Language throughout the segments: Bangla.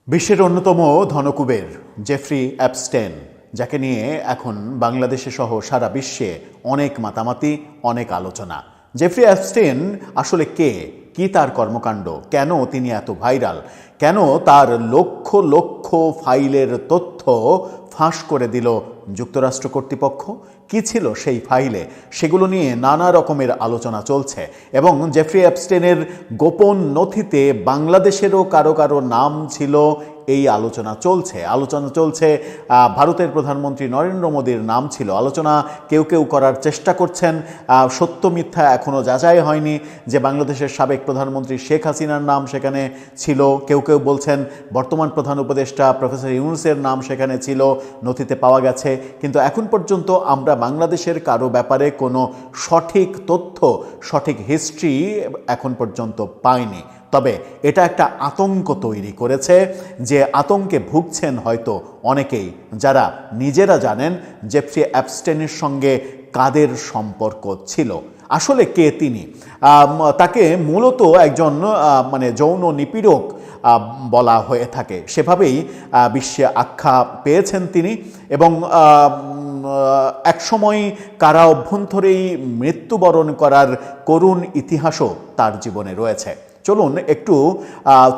বিশ্বের অন্যতম ধনকুবের জেফ্রি অ্যাপস্টেন, যাকে নিয়ে এখন বাংলাদেশে সহ সারা বিশ্বে অনেক মাতামাতি, অনেক আলোচনা। জেফ্রি অ্যাপস্টেন আসলে কে, কি তার কর্মকাণ্ড, কেন তিনি এত ভাইরাল, কেন তার লক্ষ লক্ষ ফাইলের তথ্য ফাঁস করে দিল যুক্তরাষ্ট্র কর্তৃপক্ষ, কি ছিল সেই ফাইলে, সেগুলো নিয়ে নানা রকমের আলোচনা চলছে। এবং জেফ্রি অ্যাপস্টেনের গোপন নথিতে বাংলাদেশেরও কারো কারো নাম ছিল, এই আলোচনা চলছে। ভারতের প্রধানমন্ত্রী নরেন্দ্র মোদীর নাম ছিল, আলোচনা কেউ কেউ করার চেষ্টা করছেন। সত্য মিথ্যা এখনও যাচাই হয়নি যে বাংলাদেশের সাবেক প্রধানমন্ত্রী শেখ হাসিনার নাম সেখানে ছিল। কেউ কেউ বলছেন বর্তমান প্রধান উপদেষ্টা প্রফেসর ইউনূসের নাম সেখানে ছিল, নথিতে পাওয়া গেছে। কিন্তু এখন পর্যন্ত আমরা বাংলাদেশের কারো ব্যাপারে কোনো সঠিক তথ্য, সঠিক হিস্ট্রি এখন পর্যন্ত পাইনি। তবে এটা একটা আতঙ্ক তৈরি করেছে, যে আতঙ্কে ভুগছেন হয়তো অনেকেই, যারা নিজেরা জানেন জেফ্রি অ্যাপস্টেনের সঙ্গে কাদের সম্পর্ক ছিল। আসলে কে তিনি? তাকে মূলত একজন যৌন নিপীড়ক বলা হয়ে থাকে, সেভাবেই বিশ্বে আখ্যা পেয়েছেন তিনি। এবং একসময় কারা অভ্যন্তরেই মৃত্যুবরণ করার করুণ ইতিহাসও তার জীবনে রয়েছে। চলুন একটু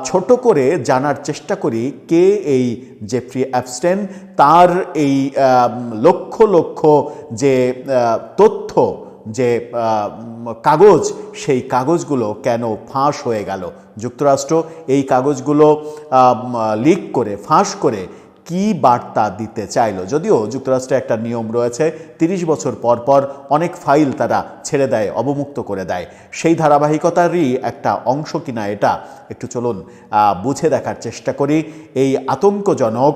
ছোট করে জানার চেষ্টা করি কে এই জেফ্রি অ্যাপস্টেন, তার এই লক্ষ লক্ষ যে তথ্য, যে কাগজ, সেই কাগজগুলো কেন ফাঁস হয়ে গেল। যুক্তরাষ্ট্র এই কাগজগুলো লিক করে, ফাঁস করে কি বার্তা দিতে চাইলো। যদিও যুক্তরাষ্ট্রে একটা নিয়ম রয়েছে, 30 বছর পর পর অনেক ফাইল তারা ছেড়ে দেয়, অবমুক্ত করে দেয়। সেই ধারাবাহিকতারই একটা অংশ কিনা এটা, একটু চলুন বুঝে দেখার চেষ্টা করি। এই আতঙ্কজনক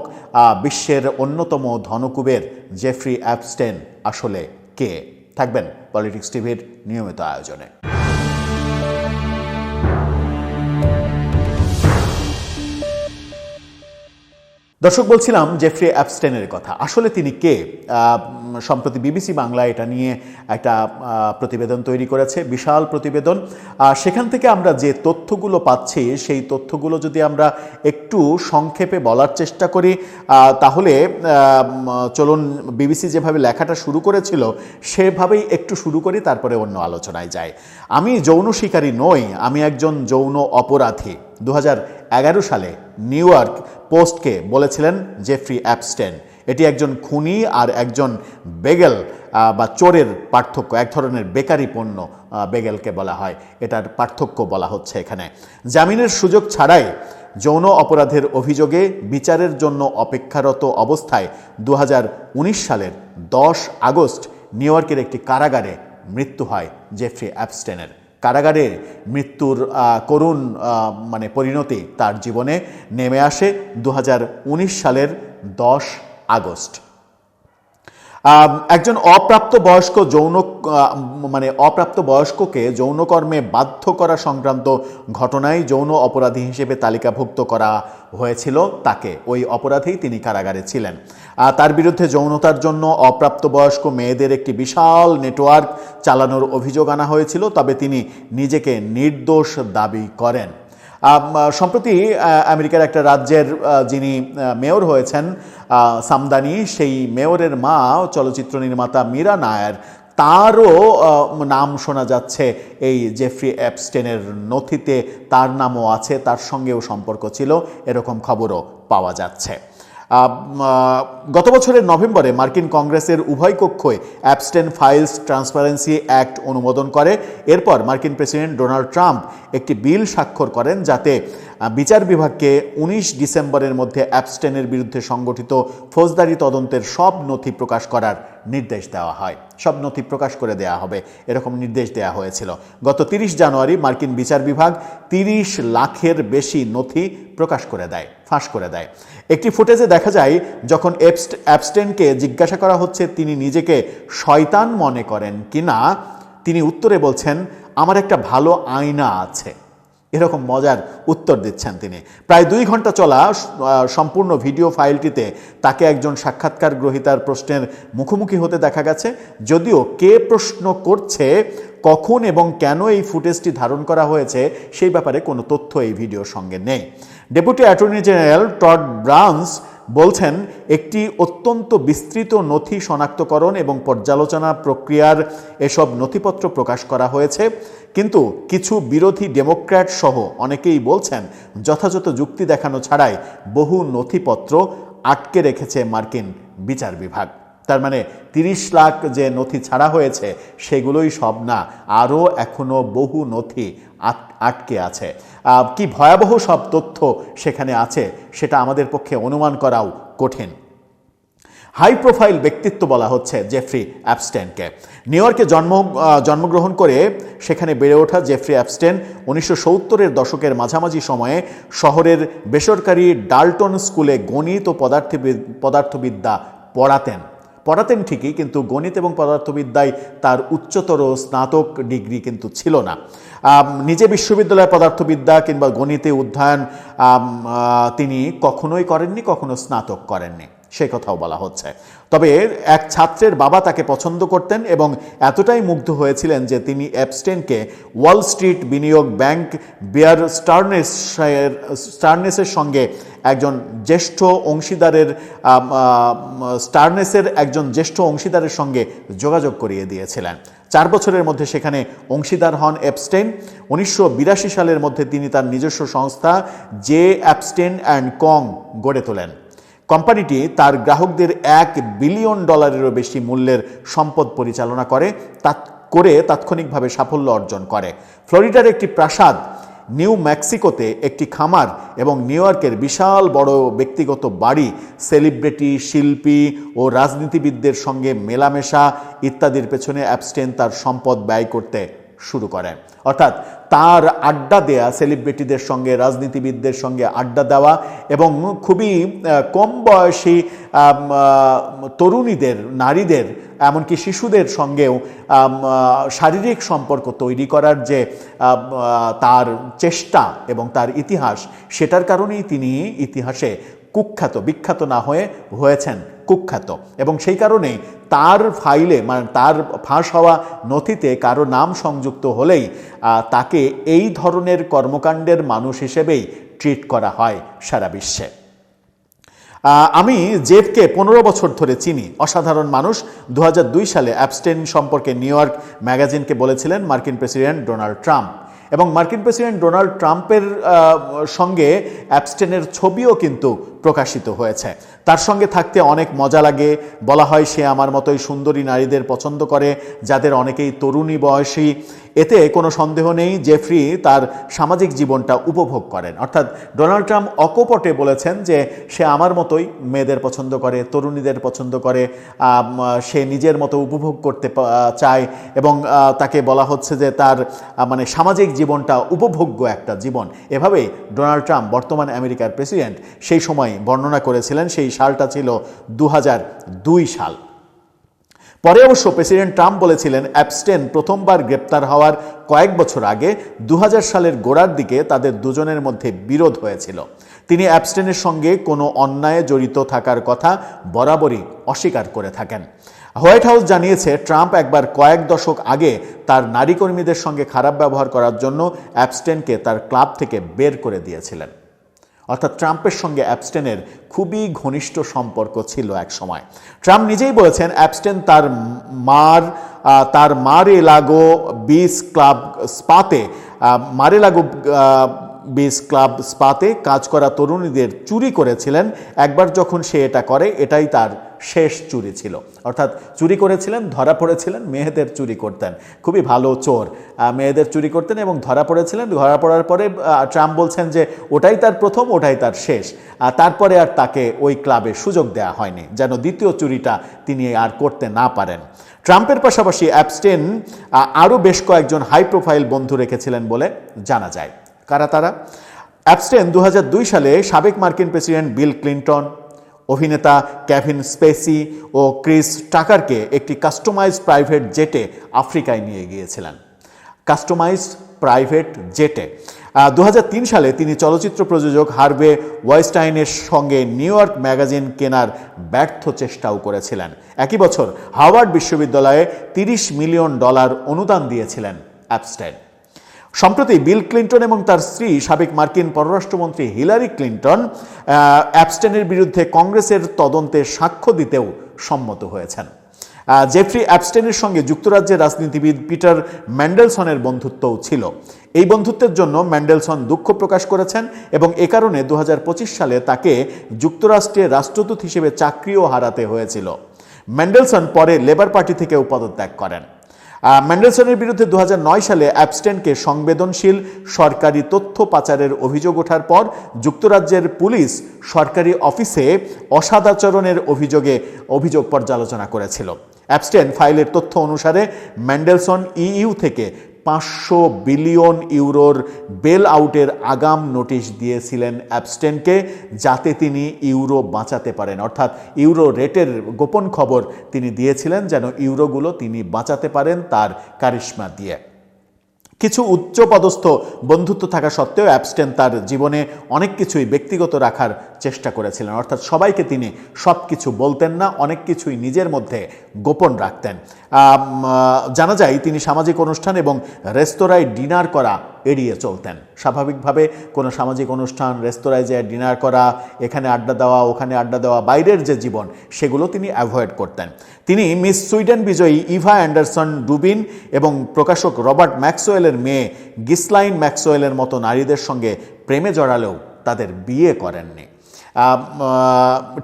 বিশ্বের অন্যতম ধনকুবের জেফ্রি অ্যাপস্টেন আসলে কে? থাকবেন পলিটিক্স টিভির নিয়মিত আয়োজনে। দর্শক, বলছিলাম জেফ্রি অ্যাপস্টেনের কথা। আসলে তিনি কে? সম্প্রতি বিবিসি বাংলা এটা নিয়ে একটা প্রতিবেদন তৈরি করেছে, বিশাল প্রতিবেদন। সেখান থেকে আমরা যে তথ্যগুলো পাচ্ছি, সেই তথ্যগুলো যদি আমরা একটু সংক্ষেপে বলার চেষ্টা করি, তাহলে চলুন বিবিসি যেভাবে লেখাটা শুরু করেছিল সেভাবেই একটু শুরু করি, তারপরে অন্য আলোচনায় যাই। আমি যৌন শিকারী নই, আমি একজন যৌন অপরাধী। 2011 সালে নিউ ইয়র্ক পোস্টকে বলেছিলেন জেফ্রি অ্যাপস্টেন। এটি একজন খুনি আর একজন বেগেল বা চোরের পার্থক্য, এক ধরনের বেকারি পণ্য বেগেলকে বলা হয়, এটার পার্থক্য বলা হচ্ছে এখানে। জামিনের সুযোগ ছাড়াই যৌন অপরাধের অভিযোগে বিচারের জন্য অপেক্ষারত অবস্থায় 2019 সালের 10 আগস্ট নিউ ইয়র্কের একটি কারাগারে মৃত্যু হয় জেফ্রি অ্যাপস্টেনের। কারাগারে মৃত্যুর করুণ পরিণতি তার জীবনে নেমে আসে 2019 সালের 10 আগস্ট। একজন অপ্রাপ্তবয়স্ককে যৌনকর্মে বাধ্য করা সংক্রান্ত ঘটনায় যৌন অপরাধী হিসেবে তালিকাভুক্ত করা হয়েছিল তাকে। ওই অপরাধেই তিনি কারাগারে ছিলেন। তার বিরুদ্ধে যৌনতার জন্য অপ্রাপ্তবয়স্ক মেয়েদের একটি বিশাল নেটওয়ার্ক চালানোর অভিযোগ আনা হয়েছিল, তবে তিনি নিজেকে নির্দোষ দাবি করেন। সম্প্রতি আমেরিকার একটা রাজ্যের যিনি মেয়র হয়েছেন, সামদানি, সেই মেয়রের মা চলচ্চিত্র নির্মাতা মীরা নায়ার, তারও নাম শোনা যাচ্ছে এই জেফ্রি অ্যাপস্টেনের নথিতে। তার নামও আছে, তার সঙ্গেও সম্পর্ক ছিল, এরকম খবরও পাওয়া যাচ্ছে। গত বছরের নভেম্বরে মার্কিন কংগ্রেসের উভয় কক্ষই অ্যাপস্টেন ফাইলস ট্রান্সপারেন্সি অ্যাক্ট অনুমোদন করে। এরপর মার্কিন প্রেসিডেন্ট ডোনাল্ড ট্রাম্প একটি বিল স্বাক্ষর করেন, যাতে বিচার বিভাগকে 19 ডিসেম্বরের মধ্যে অ্যাপস্টেনের বিরুদ্ধে সংগঠিত ফৌজদারি তদন্তের সব নথি প্রকাশ করার নির্দেশ দেওয়া হয়। সব নথি প্রকাশ করে দেওয়া হবে, এরকম নির্দেশ দেওয়া হয়েছিল। গত 30 জানুয়ারি মার্কিন বিচার বিভাগ 30 লাখের বেশি নথি প্রকাশ করে দেয়, ফাঁস করে দেয়। একটি ফুটেজে দেখা যায় যখন অ্যাপস্টেনকে জিজ্ঞাসা করা হচ্ছে তিনি নিজেকে শয়তান মনে করেন কিনা, তিনি উত্তরে বলছেন, আমার একটা ভালো আয়না আছে। এরকম মজার উত্তর দিচ্ছেন তিনি। প্রায় 2 ঘন্টা চলা সম্পূর্ণ ভিডিও ফাইলটিতে তাকে একজন সাক্ষাৎকার গ্রহীতার প্রশ্নের মুখোমুখি হতে দেখা গেছে। যদিও কে প্রশ্ন করছে কখন এবং কেন এই ফুটেজটি ধারণ করা হয়েছে সেই ব্যাপারে কোনো তথ্য এই ভিডিওর সঙ্গে নেই। ডেপুটি অ্যাটর্নি জেনারেল টড ব্রাউন্স বলছেন, একটি অত্যন্ত বিস্তৃত নথি শনাক্তকরণ এবং পর্যালোচনা প্রক্রিয়ার এসব নথিপত্র প্রকাশ করা হয়েছে, কিন্তু কিছু বিরোধী ডেমোক্র্যাট সহ অনেকেই বলছেন যথাযথ যুক্তি দেখানো ছাড়াই বহু নথিপত্র আটকে রেখেছে মার্কিন বিচার বিভাগ। তার মানে 30 লাখ যে নথি ছাড়া হয়েছে সেগুলোই সব না, আরও এখনো বহু নথি আটকে আছে। কি ভয়াবহ সব তথ্য সেখানে আছে সেটা আমাদের পক্ষে অনুমান করাও কঠিন। হাই প্রোফাইল ব্যক্তিত্ব বলা হচ্ছে জেফ্রি অ্যাপস্টেনকে। নিউ ইয়র্কে জন্মগ্রহণ করে সেখানে বেড়ে ওঠা জেফ্রি অ্যাপস্টেন 1970-এর দশকের মাঝামাঝি সময়ে শহরের বেসরকারি ডাল্টন স্কুলে গণিত ও পদার্থবিদ্যা পড়াতেন ঠিকই, কিন্তু গণিত এবং পদার্থবিদ্যায় তার উচ্চতর স্নাতক ডিগ্রি কিন্তু ছিল না। নিজে বিশ্ববিদ্যালয়ে পদার্থবিদ্যা কিংবা গণিতে অধ্যয়ন তিনি কখনোই করেননি, কখনো স্নাতক করেননি, সে কথাও বলা হচ্ছে। তবে এক ছাত্রের বাবা তাকে পছন্দ করতেন এবং এতটাই মুগ্ধ হয়েছিলেন যে তিনি অ্যাপস্টেনকে ওয়াল স্ট্রিট বিনিয়োগ ব্যাংক বেয়ার স্টার্নেসের সঙ্গে একজন জ্যেষ্ঠ অংশীদারের সঙ্গে যোগাযোগ করিয়ে দিয়েছিলেন। 4 বছরের মধ্যে সেখানে অংশীদার হন অ্যাপস্টেন। 1982 সালের মধ্যে তিনি তার নিজস্ব সংস্থা জে অ্যাপস্টেন অ্যান্ড কং গড়ে তোলেন। কোম্পানিটি তার গ্রাহকদের $1 বিলিয়ন বেশি মূল্যের সম্পদ পরিচালনা করে তাৎক্ষণিকভাবে সাফল্য অর্জন করে। ফ্লোরিডার একটি প্রাসাদ, নিউ মেক্সিকোতে একটি খামার এবং নিউ ইয়র্কের বিশাল বড় ব্যক্তিগত বাড়ি, সেলিব্রিটি, শিল্পী ও রাজনীতিবিদদের সঙ্গে মেলামেশা ইত্যাদির পেছনে অ্যাপস্টেন তার সম্পদ ব্যয় করতে শুরু করেন। অর্থাৎ তার আড্ডা দেয়া, সেলিব্রিটিদের সঙ্গে, রাজনীতিবিদদের সঙ্গে আড্ডা দেওয়া এবং খুবই কম বয়সী তরুণীদের, নারীদের, এমনকি শিশুদের সঙ্গেও শারীরিক সম্পর্ক তৈরি করার যে তার চেষ্টা এবং তার ইতিহাস, সেটার কারণেই তিনি ইতিহাসে বিখ্যাত না হয়েছেন কুখ্যাত। এবং সেই কারণেই তার ফাইলে, মানে তার ফাঁস হওয়া নথিতে কারো নাম সংযুক্ত হলেই তাকে এই ধরনের কর্মকাণ্ডের মানুষ হিসেবেই ট্রিট করা হয় সারা বিশ্বে। আমি জেফকে 15 বছর ধরে চিনি, অসাধারণ মানুষ। 2002 সালে অ্যাপস্টেন সম্পর্কে নিউ ইয়র্ক ম্যাগাজিনকে বলেছিলেন মার্কিন প্রেসিডেন্ট ডোনাল্ড ট্রাম্প, এবং মার্কিন প্রেসিডেন্ট ডোনাল্ড ট্রাম্পের সঙ্গে অ্যাপস্টেনের ছবিও কিন্তু প্রকাশিত হয়েছে। তার সঙ্গে থাকতে অনেক মজা লাগে, বলা হয় সে আমার মতোই সুন্দরী নারীদের পছন্দ করে, যাদের অনেকেই তরুণী বয়সী। এতে কোনো সন্দেহ নেই জেফ্রি তার সামাজিক জীবনটা উপভোগ করেন। অর্থাৎ ডোনাল্ড ট্রাম্প অকপটে বলেছেন যে সে আমার মতোই মেয়েদের পছন্দ করে, তরুণীদের পছন্দ করে, সে নিজের মতো উপভোগ করতে চায়, এবং তাকে বলা হচ্ছে যে তার মানে সামাজিক জীবনটা উপভোগ্য একটা জীবন। এভাবেই ডোনাল্ড ট্রাম্প, বর্তমান আমেরিকার প্রেসিডেন্ট, সেই সময় বর্ণনা করেছিলেন। সেই সালটা ছিল 2002 সাল। পরে অবশ্য প্রেসিডেন্ট ট্রাম্প বলেছিলেন অ্যাপস্টেন প্রথমবার গ্রেপ্তার হওয়ার কয়েক বছর আগে 2000 সালের গোড়ার দিকে তাদের দুজনের মধ্যে বিরোধ হয়েছিল। তিনি অ্যাপস্টেনের সঙ্গে কোনো অন্যায়ে জড়িত থাকার কথা বরাবরই অস্বীকার করে থাকেন। হোয়াইট হাউস জানিয়েছে ট্রাম্প একবার কয়েক দশক আগে তার নারী কর্মীদের সঙ্গে খারাপ ব্যবহার করার জন্য অ্যাপস্টেনকে তার ক্লাব থেকে বের করে দিয়েছিলেন। অর্থাৎ ট্রাম্পের সঙ্গে অ্যাপস্টেনের খুবই ঘনিষ্ঠ সম্পর্ক ছিল এক সময়। ট্রাম্প নিজেই বলেছেন অ্যাপস্টেন তার মার-এ-লাগো বিচ ক্লাব স্পাতে কাজ করা তরুণীদের চুরি করেছিলেন। একবার যখন সে এটা করে, এটাই তার শেষ চুরি ছিল। অর্থাৎ চুরি করেছিলেন, ধরা পড়েছিলেন, মেয়েদের চুরি করতেন, খুবই ভালো চোর, মেয়েদের চুরি করতেন এবং ধরা পড়েছিলেন। ধরা পড়ার পরে ট্রাম্প বলছেন যে ওটাই তার প্রথম, ওটাই তার শেষ। তারপরে আর তাকে ওই ক্লাবে সুযোগ দেওয়া হয়নি, যেন দ্বিতীয় চুরিটা তিনি আর করতে না পারেন। ট্রাম্পের পাশাপাশি অ্যাপস্টেন আরও বেশ কয়েকজন হাই প্রোফাইল বন্ধু রেখেছিলেন বলে জানা যায়। কারা তারা? অ্যাপস্টেন 2002 সালে সাবেক মার্কিন প্রেসিডেন্ট বিল ক্লিন্টন, অভিনেতা কেভিন স্পেসি ও ক্রিস টাকারকে একটি কাস্টমাইজড প্রাইভেট জেটে আফ্রিকায় নিয়ে গিয়েছিলেন। কাস্টমাইজড প্রাইভেট জেটে 2003 সালে তিনি চলচ্চিত্র প্রযোজক হার্ভে ওয়াইনস্টাইনের সঙ্গে নিউ ইয়র্ক ম্যাগাজিন কেনার ব্যর্থ চেষ্টাও করেছিলেন। একই বছর হার্ভার্ড বিশ্ববিদ্যালয়ে $30 মিলিয়ন অনুদান দিয়েছিলেন অ্যাপস্টাইন। সম্প্রতি বিল ক্লিন্টন এবং তার স্ত্রী সাবেক মার্কিন পররাষ্ট্রমন্ত্রী হিলারি ক্লিন্টন অ্যাপস্টাইনের বিরুদ্ধে কংগ্রেসের তদন্তে সাক্ষ্য দিতেও সম্মত হয়েছেন। জেফ্রি অ্যাপস্টাইনের সঙ্গে যুক্তরাজ্যের রাজনীতিবিদ পিটার ম্যান্ডেলসনের বন্ধুত্বও ছিল। এই বন্ধুত্বের জন্য ম্যান্ডেলসন দুঃখ প্রকাশ করেছেন এবং এ কারণে 2025 সালে তাকে যুক্তরাষ্ট্রে রাষ্ট্রদূত হিসেবে চাকরিও হারাতে হয়েছিল। ম্যান্ডেলসন পরে লেবার পার্টি থেকেও পদত্যাগ করেন। ম্যান্ডেলসনের বিরুদ্ধে 2009 সালে অ্যাপস্টাইনকে সংবেদনশীল সরকারি তথ্য পাচারের অভিযোগ ওঠার পর যুক্তরাজ্যের পুলিশ সরকারি অফিসে অসদাচরণের অভিযোগ পর্যালোচনা করেছিল। অ্যাপস্টাইন ফাইলের তথ্য অনুসারে ম্যান্ডেলসন ইইউ থেকে 500 বিলিয়ন ইউরোর বেল আউটের আগাম নোটিশ দিয়েছিলেন অ্যাপস্টাইনকে, যাতে তিনি ইউরো বাঁচাতে পারেন। অর্থাৎ ইউরো রেটের গোপন খবর তিনি দিয়েছিলেন যেন ইউরোগুলো তিনি বাঁচাতে পারেন তার কারিশমা দিয়ে। কিছু উচ্চপদস্থ বন্ধুত্ব থাকা সত্ত্বেও অ্যাপস্টাইন তার জীবনে অনেক কিছুই ব্যক্তিগত রাখার চেষ্টা করেছিলেন। অর্থাৎ সবাইকে তিনি সব কিছু বলতেন না, অনেক কিছুই নিজের মধ্যে গোপন রাখতেন। জানা যায় তিনি সামাজিক অনুষ্ঠান এবং রেস্তোরাঁয় ডিনার করা এড়িয়ে চলতেন। স্বাভাবিকভাবে কোনো সামাজিক অনুষ্ঠান, রেস্তোরাঁয় যে ডিনার করা, এখানে আড্ডা দেওয়া, ওখানে আড্ডা দেওয়া, বাইরের যে জীবন সেগুলো তিনি অ্যাভয়েড করতেন। তিনি মিস সুইডেন বিজয়ী ইভা অ্যান্ডারসন ডুবিন এবং প্রকাশক রবার্ট ম্যাক্সওয়েলের মেয়ে গিসলাইন ম্যাক্সওয়েলের মতো নারীদের সঙ্গে প্রেমে জড়ালেও তাদের বিয়ে করেননি।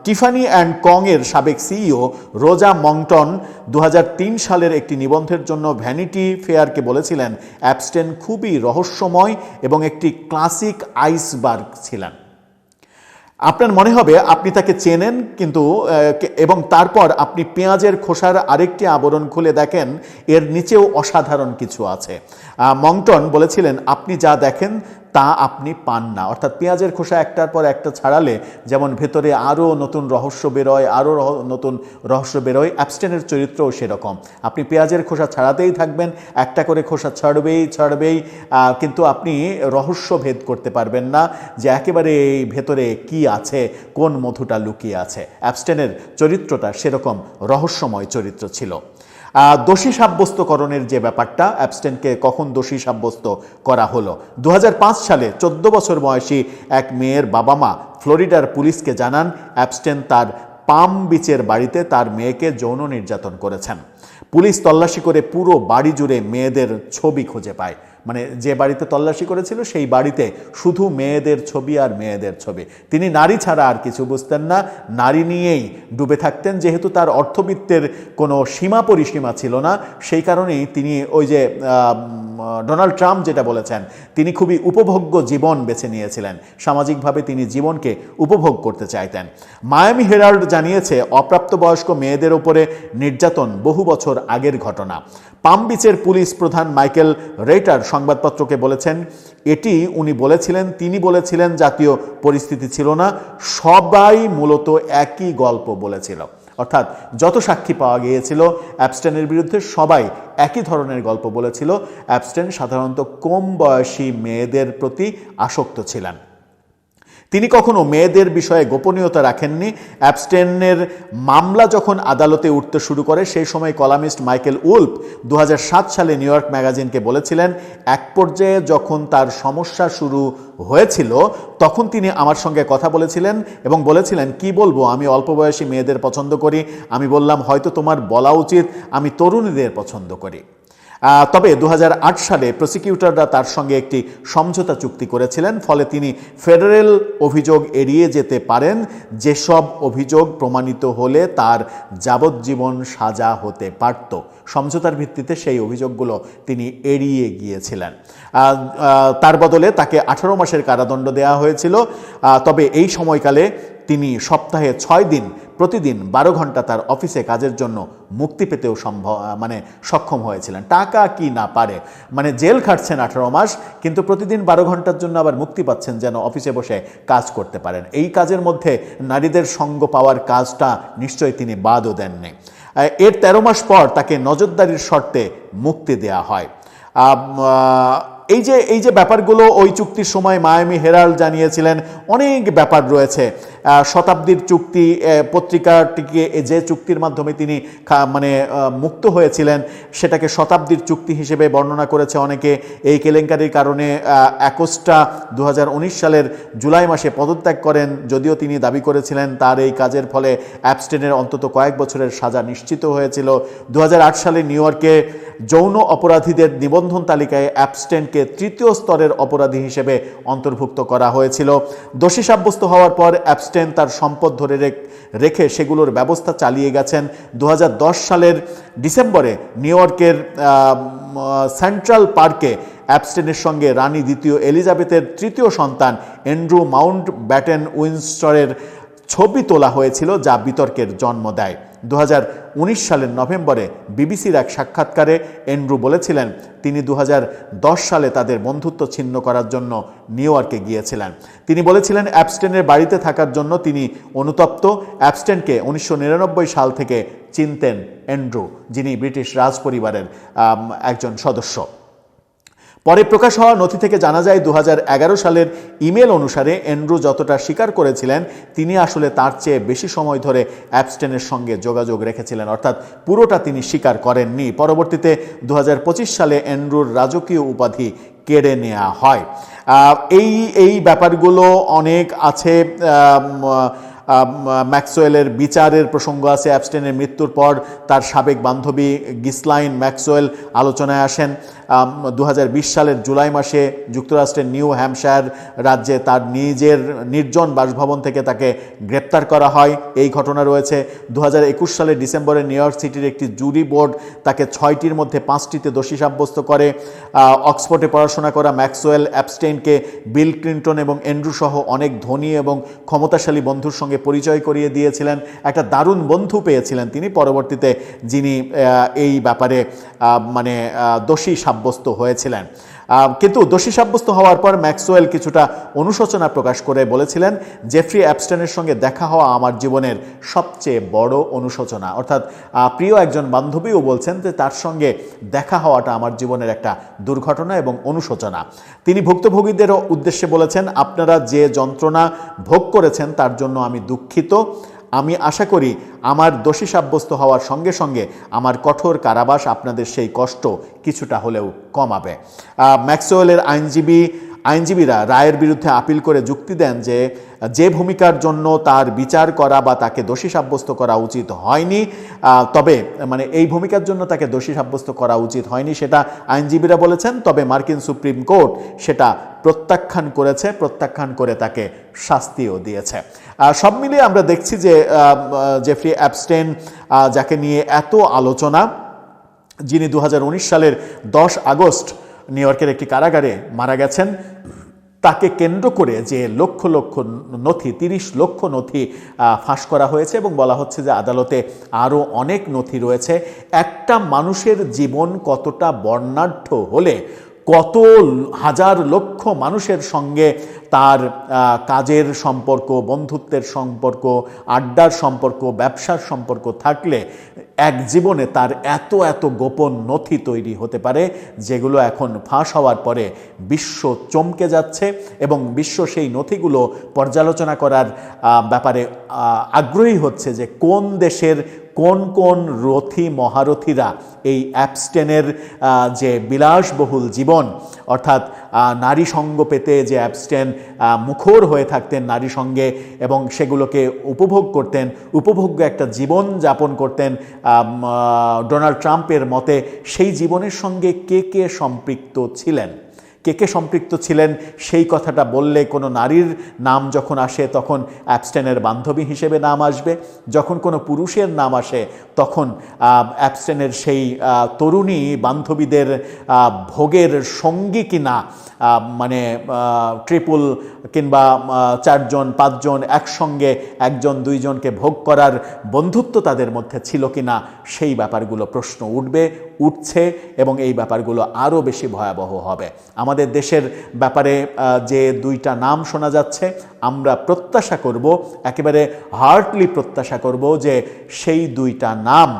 টিফানি অ্যান্ড কংয়ের সাবেক সিইও রোজা মংটন 2003 সালের একটি নিবন্ধের জন্য ভ্যানিটি ফেয়ারকে বলেছিলেন অ্যাপস্টাইন খুবই রহস্যময় এবং একটি ক্লাসিক আইসবার্গ ছিলেন। আপনার মনে হবে আপনি তাকে চেনেন, কিন্তু এবং তারপর আপনি পেঁয়াজের খোসার আরেকটি আবরণ খুলে দেখেন এর নিচেও অসাধারণ কিছু আছে। মংটন বলেছিলেন আপনি যা দেখেন তা আপনি পান না। অর্থাৎ পেঁয়াজের খোসা একটার পর একটা ছাড়ালে যেমন ভেতরে আরও নতুন রহস্য বেরোয়, আরও নতুন রহস্য বেরোয়, অ্যাপস্টাইনের চরিত্রও সেরকম। আপনি পেঁয়াজের খোসা ছাড়াতেই থাকবেন, একটা করে খোসা ছাড়বেই, কিন্তু আপনি রহস্য ভেদ করতে পারবেন না যে একেবারে এই ভেতরে কি আছে, কোন মধুটা লুকিয়ে আছে। অ্যাপস্টাইনের চরিত্রটা সেরকম রহস্যময় চরিত্র ছিল। দোষী সাব্যস্তকরণের যে ব্যাপারটা, অ্যাপস্টাইনকে কখন দোষী সাব্যস্ত করা হলো? 2005 সালে 14 বছর বয়সী এক মেয়ের বাবা মা ফ্লোরিডার পুলিশকে জানান অ্যাপস্টাইন তার পাম বিচের বাড়িতে তার মেয়েকে যৌন নির্যাতন করেছেন। পুলিশ তল্লাশি করে পুরো বাড়ি জুড়ে মেয়েদের ছবি খুঁজে পায়। মানে যে বাড়িতে তল্লাশি করেছিল সেই বাড়িতে শুধু মেয়েদের ছবি আর মেয়েদের ছবি। তিনি নারী ছাড়া আর কিছু বুঝতেন না, নারী নিয়েই ডুবে থাকতেন। যেহেতু তার অর্থবিত্তের কোনো সীমা পরিসীমা ছিল না, সেই কারণেই তিনি ওই যে ডোনাল্ড ট্রাম্প যেটা বলেছেন, তিনি খুবই উপভোগ্য জীবন বেছে নিয়েছিলেন। সামাজিকভাবে তিনি জীবনকে উপভোগ করতে চাইতেন। মায়ামি হেরাল্ড জানিয়েছে অপ্রাপ্তবয়স্ক মেয়েদের উপরে নির্যাতন বহু বছর আগের ঘটনা। পাম বিচের পুলিশ প্রধান মাইকেল রেটার সংবাদপত্রকে বলেছেন তিনি বলেছিলেন জাতীয় পরিস্থিতি ছিল না, সবাই মূলত একই গল্প বলেছিল। অর্থাৎ যত সাক্ষী পাওয়া গিয়েছিল অ্যাপস্টাইনের বিরুদ্ধে সবাই একই ধরনের গল্প বলেছিল। অ্যাপস্টাইন সাধারণত কম বয়সী মেয়েদের প্রতি আসক্ত ছিলেন। তিনি কখনো মেয়েদের বিষয়ে গোপনীয়তা রাখেননি। অ্যাপস্টাইনের মামলা যখন আদালতে উঠতে শুরু করে সেই সময় কলামিস্ট মাইকেল উলফ 2007 সালে নিউ ইয়র্ক ম্যাগাজিনকে বলেছিলেন এক পর্যায়ে যখন তার সমস্যা শুরু হয়েছিল তখন তিনি আমার সঙ্গে কথা বলেছিলেন এবং বলেছিলেন কি বলবো, আমি অল্প বয়সী মেয়েদের পছন্দ করি। আমি বললাম হয়তো তোমার বলা উচিত আমি তরুণীদের পছন্দ করি। তবে 2008 সালে প্রসিকিউটররা তার সঙ্গে একটি সমঝোতা চুক্তি করেছিলেন, ফলে তিনি ফেডারেল অভিযোগ এড়িয়ে যেতে পারেন। যেসব অভিযোগ প্রমাণিত হলে তার যাবজ্জীবন সাজা হতে পারত। সমঝোতার ভিত্তিতে সেই অভিযোগগুলো তিনি এড়িয়ে গিয়েছিলেন। তার বদলে তাকে 18 মাসের কারাদণ্ড দেওয়া হয়েছিল। তবে এই সময়কালে তিনি সপ্তাহে 6 দিন প্রতিদিন 12 ঘন্টা তার অফিসে কাজের জন্য মুক্তি পেতেও সক্ষম হয়েছিলেন। টাকা কি না পারে, জেল খাটছেন 18 মাস, কিন্তু প্রতিদিন 12 ঘন্টার জন্য আবার মুক্তি পাচ্ছেন যেন অফিসে বসে কাজ করতে পারেন। এই কাজের মধ্যে নারীদের সঙ্গ পাওয়ার কাজটা নিশ্চয়ই তিনি বাদও দেননি। এর 13 মাস পর তাকে নজরদারির শর্তে মুক্তি দেয়া হয়। এই যে ব্যাপারগুলো ওই চুক্তির সময় মায়ামি হেরাল্ড জানিয়েছিলেন, অনেক ব্যাপার রয়েছে। শতাব্দীর চুক্তি পত্রিকাটিকে যে চুক্তির মাধ্যমে তিনি মানে মুক্ত হয়েছিলেন সেটাকে শতাব্দীর চুক্তি হিসেবে বর্ণনা করেছে অনেকে। এই কেলেঙ্কারির কারণে অ্যাকোস্টা 2019 সালের জুলাই মাসে পদত্যাগ করেন, যদিও তিনি দাবি করেছিলেন তার এই কাজের ফলে অ্যাপস্টেনের অন্তত কয়েক বছরের সাজা নিশ্চিত হয়েছিল। 2008 সালে নিউ ইয়র্কে যৌন অপরাধীদের নিবন্ধন তালিকায় অ্যাপস্টেনকে তৃতীয় স্তরের অপরাধী হিসেবে অন্তর্ভুক্ত করা হয়েছিল। দোষী সাব্যস্ত হওয়ার পর অ্যাপস্টেন তার সম্পদ ধরে রেখে সেগুলোর ব্যবস্থা চালিয়ে গেছেন। 2010 সালের ডিসেম্বরে নিউ ইয়র্কের সেন্ট্রাল পার্কে অ্যাপস্টেনের সঙ্গে রানী দ্বিতীয় এলিজাবেথের তৃতীয় সন্তান অ্যান্ড্রু মাউন্ট ব্যাটেন উইনস্টরের ছবি তোলা হয়েছিল, যা বিতর্কের জন্ম দেয়। 2019 সালের নভেম্বরে বিবিসির এক সাক্ষাৎকারে অ্যান্ড্রু বলেছিলেন তিনি 2010 সালে তাদের বন্ধুত্ব ছিন্ন করার জন্য নিউ ইয়র্কে গিয়েছিলেন। তিনি বলেছিলেন অ্যাপস্টেনের বাড়িতে থাকার জন্য তিনি অনুতপ্ত। অ্যাপস্টেনকে 1999 সাল থেকে চিনতেন অ্যান্ড্রু, যিনি ব্রিটিশ রাজপরিবারের একজন সদস্য। পরে প্রকাশ হওয়া নথি থেকে জানা যায় 2011 সালের ইমেল অনুসারে অ্যান্ড্রু যতটা স্বীকার করেছিলেন তিনি আসলে তার চেয়ে বেশি সময় ধরে অ্যাপস্টেনের সঙ্গে যোগাযোগ রেখেছিলেন, অর্থাৎ পুরোটা তিনি স্বীকার করেননি। পরবর্তীতে 2025 সালে অ্যান্ড্রুর রাজকীয় উপাধি কেড়ে নেওয়া হয়। এই ব্যাপারগুলো অনেক আছে। ম্যাক্সওয়েলের বিচারের প্রসঙ্গ আছে। অ্যাপস্টেনের মৃত্যুর পর তার সাবেক বান্ধবী গিসলাইন ম্যাক্সওয়েল আলোচনায় আসেন। 2020 সালের জুলাই মাসে যুক্তরাষ্ট্রের নিউ হ্যাম্পশায়ার রাজ্যে তার নিজের নির্জন বাসভবন থেকে তাকে গ্রেপ্তার করা হয়, এই ঘটনা রয়েছে। 2021 সালের ডিসেম্বরে নিউ ইয়র্ক সিটির একটি জুরি বোর্ড তাকে 6টির মধ্যে 5টিতে দোষী সাব্যস্ত করে। অক্সফোর্ডে পড়াশোনা করা ম্যাক্সওয়েল অ্যাপস্টেইনকে বিল ক্লিন্টন এবং অ্যান্ড্রু সহ অনেক ধনী এবং ক্ষমতাশালী বন্ধুর সঙ্গে পরিচয় করিয়ে দিয়েছিলেন। একটা দারুণ বন্ধু পেয়েছিলেন তিনি, পরবর্তীতে যিনি এই ব্যাপারে মানে দোষী সাব্যস্ত হয়েছিলেন। কিন্তু দোষী সাব্যস্ত হওয়ার পর ম্যাক্সওয়েল কিছুটা অনুশোচনা প্রকাশ করে বলেছিলেন জেফ্রি অ্যাপস্টেনের সঙ্গে দেখা হওয়া আমার জীবনের সবচেয়ে বড় অনুশোচনা। অর্থাৎ প্রিয় একজন বান্ধবীও বলছেন যে তার সঙ্গে দেখা হওয়াটা আমার জীবনের একটা দুর্ঘটনা এবং অনুশোচনা। তিনি ভুক্তভোগীদেরও উদ্দেশ্যে বলেছেন আপনারা যে যন্ত্রণা ভোগ করেছেন তার জন্য আমি দুঃখিত। আমি আশা করি আমার দোষী সাব্যস্ত হওয়ার সঙ্গে সঙ্গে আমার কঠোর কারাবাস আপনাদের সেই কষ্ট কিছুটা হলেও কমাবে। ম্যাক্সওয়েলের আইনজীবীরা রায়ের বিরুদ্ধে আপিল করে যুক্তি দেন যে ভূমিকার জন্য তার বিচার করা বা তাকে দোষী সাব্যস্ত করা উচিত হয়নি, তবে মানে এই ভূমিকার জন্য তাকে দোষী সাব্যস্ত করা উচিত হয়নি সেটা আইনজীবীরা বলেছেন, তবে মার্কিন সুপ্রিম কোর্ট সেটা প্রত্যাখ্যান করেছে, প্রত্যাখ্যান করে তাকে শাস্তিও দিয়েছে। সব মিলিয়ে আমরা দেখছি যে জেফ্রি অ্যাপস্টেইন যাকে নিয়ে এত আলোচনা, যিনি 2019 সালের 10 আগস্ট নিউ ইয়র্কের একটি কারাগারে মারা গেছেন, তাকে কেন্দ্র করে যে লক্ষ লক্ষ নথি 30 লক্ষ নথি ফাঁস করা হয়েছে এবং বলা হচ্ছে যে আদালতে আরও অনেক নথি রয়েছে। একটা মানুষের জীবন কতটা বর্ণাঢ্য হলে কত হাজার লক্ষ মানুষের সঙ্গে তার কাজের সম্পর্ক, বন্ধুত্বের সম্পর্ক, আড্ডার সম্পর্ক, ব্যবসার সম্পর্ক থাকলে এক জীবনে তার এত এত গোপন নথি তৈরি হতে পারে, যেগুলো এখন ফাঁস হওয়ার পরে বিশ্ব চমকে যাচ্ছে এবং বিশ্ব সেই নথিগুলো পর্যালোচনা করার ব্যাপারে আগ্রহী হচ্ছে যে কোন দেশের কোন কোন রথী মহারথীরা এই অ্যাপস্টেনের যে বিলাসবহুল জীবন, অর্থাৎ নারী সঙ্গ পেতে যে অ্যাপস্টেন মুখর হয়ে থাকতেন নারী সঙ্গে এবং সেগুলোকে উপভোগ করতেন, উপভোগ্য একটা জীবন যাপন করতেন ডোনাল্ড ট্রাম্পের মতে, সেই জীবনের সঙ্গে কে কে সম্পৃক্ত ছিলেন, কে কে সম্পৃক্ত ছিলেন সেই কথাটা বললে কোনো নারীর নাম যখন আসে তখন অ্যাপস্টেনের বান্ধবী হিসেবে নাম আসবে, যখন কোনো পুরুষের নাম আসে তখন অ্যাপস্টেনের সেই তরুণী বান্ধবীদের ভোগের সঙ্গী কিনা, মানে ট্রিপল কিংবা 4 জন 5 জন একসঙ্গে 1 জন 2 জনকে ভোগ করার বন্ধুত্ব তাদের মধ্যে ছিল কিনা, সেই ব্যাপারগুলো প্রশ্ন উঠছে এবং এই ব্যাপারগুলো আরও বেশি ভয়াবহ হবে। আমাদের দেশের ব্যাপারে যে 2টা নাম শোনা যাচ্ছে, আমরা প্রত্যাশা করব, একেবারে হার্টলি প্রত্যাশা করব যে সেই 2টা নাম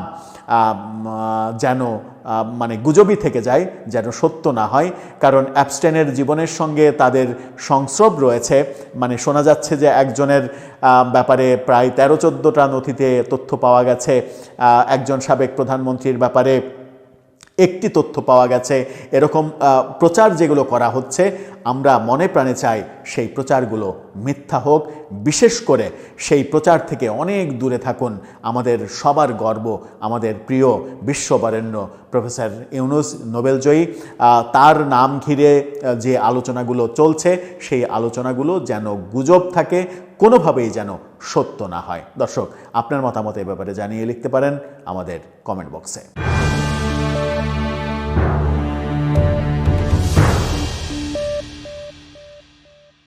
যেন মানে গুজবই থেকে যায়, যেন সত্য না হয়। কারণ অ্যাপস্টেনের জীবনের সঙ্গে তাদের সংস্রব রয়েছে। মানে শোনা যাচ্ছে যে একজনের ব্যাপারে প্রায় 13-14টা নথিতে তথ্য পাওয়া গেছে, একজন সাবেক প্রধানমন্ত্রীর ব্যাপারে একটি তথ্য পাওয়া গেছে। এরকম প্রচার যেগুলো করা হচ্ছে, আমরা মনে প্রাণে চাই সেই প্রচারগুলো মিথ্যা হোক। বিশেষ করে সেই প্রচার থেকে অনেক দূরে থাকুন আমাদের সবার গর্ব, আমাদের প্রিয় বিশ্ববরেণ্য প্রফেসর ইউনূস নোবেলজয়ী। তার নাম ঘিরে যে আলোচনাগুলো চলছে, সেই আলোচনাগুলো যেন গুজব থাকে, কোনোভাবেই যেন সত্য না হয়। দর্শক, আপনার মতামত এ ব্যাপারে জানিয়ে লিখতে পারেন আমাদের কমেন্ট বক্সে।